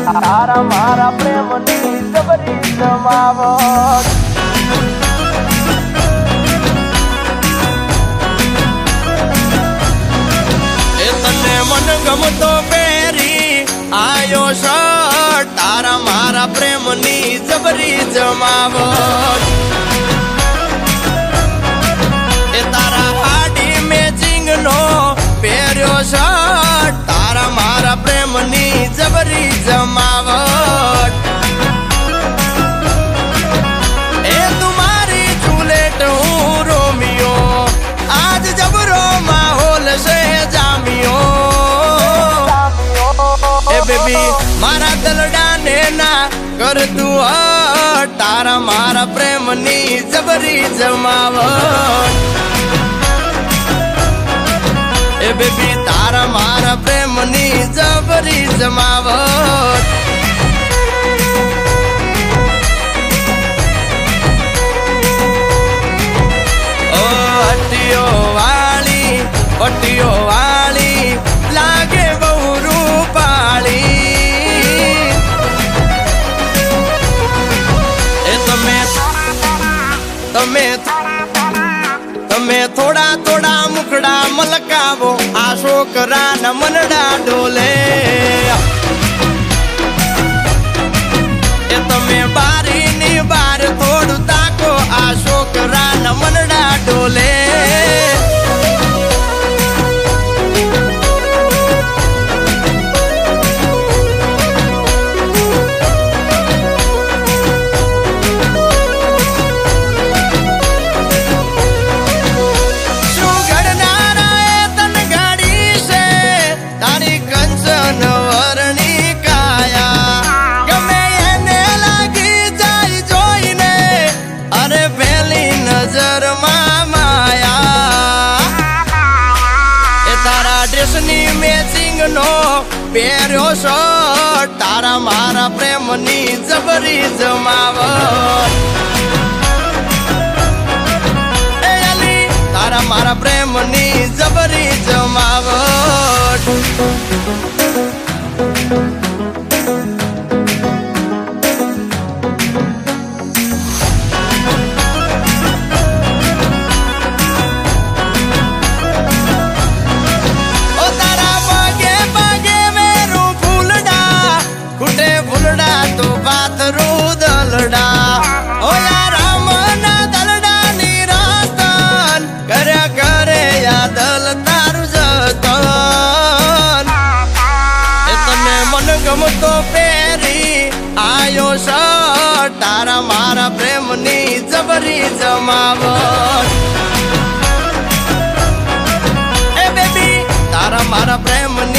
તારા મારા પ્રેમની જબરી જમાવટ એ તને મન ગમતો પહેરી આયો શર્ટ તારા મારા પ્રેમની જબરી જમાવટ એ તારા હાડી મેચિંગ નો પહેર્યો શર્ટ તારા મારા પ્રેમની જબરી જમાવટ એ તુમારી જુલેટ હું રોમિયો આજ જબરો માહોલ છે જામિયો એ બેબી મારા દલડાને ના કર તું હટ તારા મારા પ્રેમની જબરી જમાવટ એ બેબી તારા મારા પ્રેમની જબરી જમાવટ ઓ હટીઓ વાળી લાગે બહુ રૂપાળી એ તમે થોડા મુખડા મલકાવો આ છોકરાના મનડા ડોલે એ તમે બારીની બાર થોડું તાકો આ છોકરાના મનડા ડોલે મેચિંગ નો પહેર્યો શર્ટ તારા મારા પ્રેમની જબરી જમાવટ એ અલી તારા મારા પ્રેમની જબરી જમાવટ ગમતો પહેરી આયો શર્ટ તારા મારા પ્રેમની જબરી જમાવટ એ બેબી તારા મારા પ્રેમની